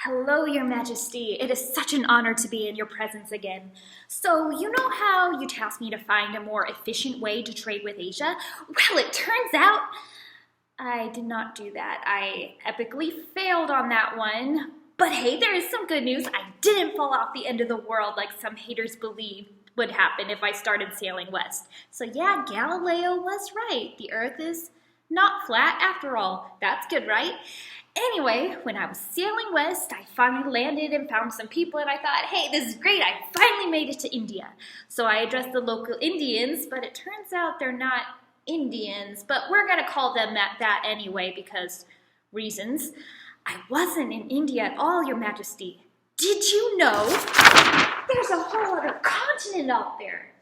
Hello, Your Majesty. It is such an honor to be in your presence again. So, you know how you tasked me to find a more efficient way to trade with Asia? Well, it turns out I did not do that. I epically failed on that one. But hey, there is some good news. I didn't fall off the end of the world like some haters believe would happen if I started sailing west. So yeah, Galileo was right. The Earth is not flat after all. That's good, right? Anyway, when I was sailing west, I finally landed and found some people, and I thought, hey, this is great. I finally made it to India. So I addressed the local Indians, but it turns out they're not Indians, but we're going to call them that anyway because reasons. I wasn't in India at all, Your Majesty. Did you know there's a whole other continent out there?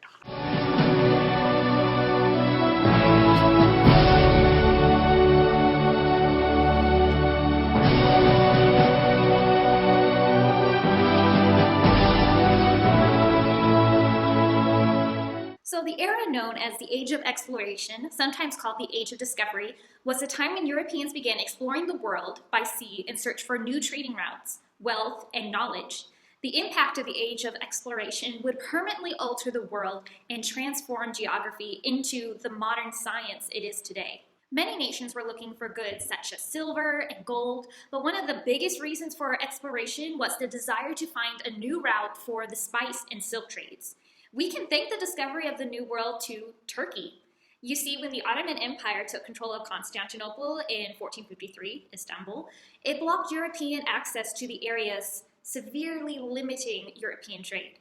So the era known as the Age of Exploration, sometimes called the Age of Discovery, was the time when Europeans began exploring the world by sea in search for new trading routes, wealth, and knowledge. The impact of the Age of Exploration would permanently alter the world and transform geography into the modern science it is today. Many nations were looking for goods such as silver and gold, but one of the biggest reasons for exploration was the desire to find a new route for the spice and silk trades. We can thank the discovery of the New World to Turkey. You see, when the Ottoman Empire took control of Constantinople in 1453, Istanbul, it blocked European access to the areas, severely limiting European trade.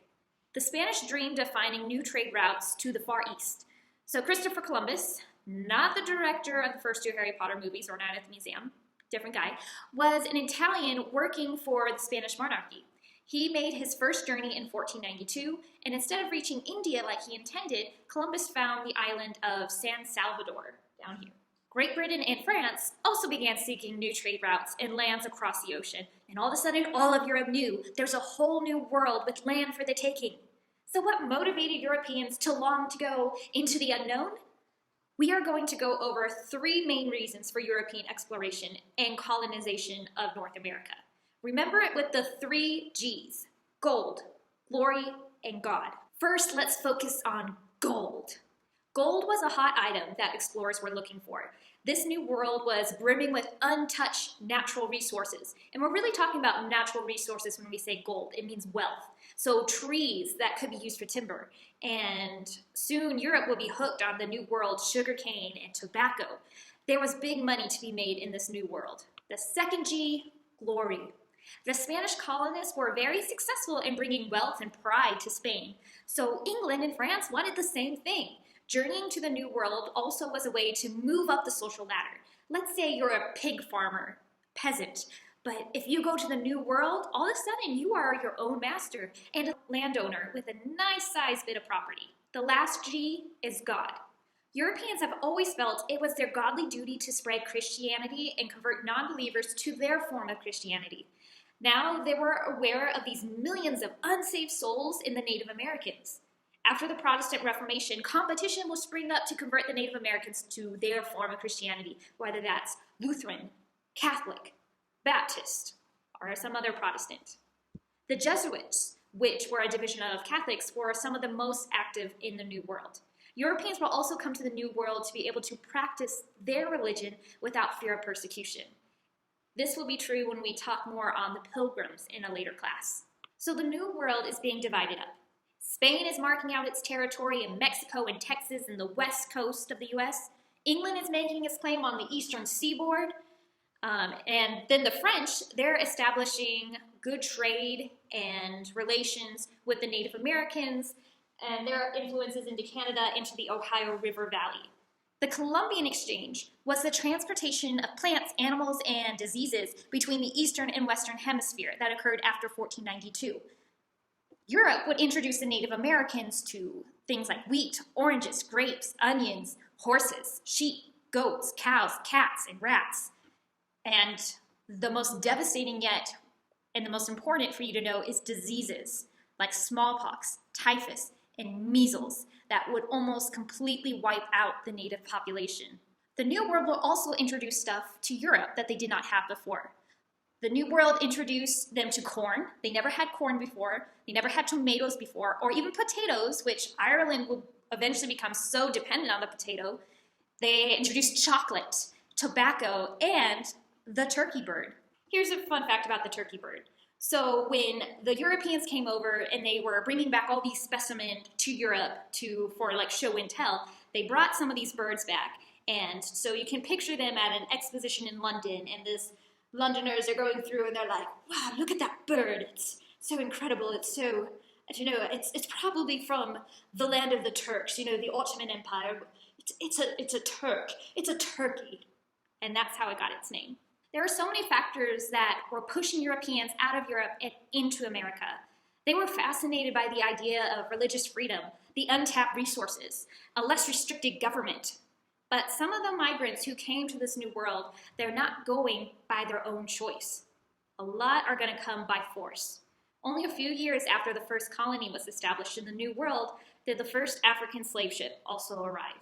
The Spanish dreamed of finding new trade routes to the Far East. So Christopher Columbus, not the director of the first two Harry Potter movies or Night at the Museum, different guy, was an Italian working for the Spanish monarchy. He made his first journey in 1492, and instead of reaching India like he intended, Columbus found the island of San Salvador, down here. Great Britain and France also began seeking new trade routes and lands across the ocean, and all of a sudden, all of Europe knew there's a whole new world with land for the taking. So what motivated Europeans to long to go into the unknown? We are going to go over three main reasons for European exploration and colonization of North America. Remember it with the three G's: gold, glory, and God. First, let's focus on gold. Gold was a hot item that explorers were looking for. This new world was brimming with untouched natural resources. And we're really talking about natural resources when we say gold. It means wealth. So trees that could be used for timber. And soon Europe will be hooked on the new world's sugarcane and tobacco. There was big money to be made in this new world. The second G, glory. The Spanish colonists were very successful in bringing wealth and pride to Spain, so England and France wanted the same thing. Journeying to the New World also was a way to move up the social ladder. Let's say you're a pig farmer, peasant, but if you go to the New World, all of a sudden you are your own master and a landowner with a nice sized bit of property. The last G is God. Europeans have always felt it was their godly duty to spread Christianity and convert non-believers to their form of Christianity. Now they were aware of these millions of unsaved souls in the Native Americans. After the Protestant Reformation, competition will spring up to convert the Native Americans to their form of Christianity, whether that's Lutheran, Catholic, Baptist, or some other Protestant. The Jesuits, which were a division of Catholics, were some of the most active in the New World. Europeans will also come to the New World to be able to practice their religion without fear of persecution. This will be true when we talk more on the Pilgrims in a later class. So the New World is being divided up. Spain is marking out its territory in Mexico and Texas and the west coast of the US. England is making its claim on the eastern seaboard. And then the French, they're establishing good trade and relations with the Native Americans, and their influences into Canada, into the Ohio River Valley. The Columbian Exchange was the transportation of plants, animals, and diseases between the Eastern and Western Hemisphere that occurred after 1492. Europe would introduce the Native Americans to things like wheat, oranges, grapes, onions, horses, sheep, goats, cows, cats, and rats. And the most devastating yet, and the most important for you to know, is diseases like smallpox, typhus, and measles that would almost completely wipe out the native population. The New World will also introduce stuff to Europe that they did not have before. The New World introduced them to corn. They never had corn before. They never had tomatoes before, or even potatoes, which Ireland will eventually become so dependent on the potato. They introduced chocolate, tobacco, and the turkey bird. Here's a fun fact about the turkey bird. So when the Europeans came over and they were bringing back all these specimens to Europe for like show and tell, they brought some of these birds back. And so you can picture them at an exposition in London, and this Londoners are going through and they're like, wow, look at that bird. It's so incredible. It's so, it's probably from the land of the Turks, the Ottoman Empire. It's a Turk. It's a turkey. And that's how it got its name. There are so many factors that were pushing Europeans out of Europe and into America. They were fascinated by the idea of religious freedom, the untapped resources, a less restricted government. But some of the migrants who came to this new world, they're not going by their own choice. A lot are going to come by force. Only a few years after the first colony was established in the New World did the first African slave ship also arrive.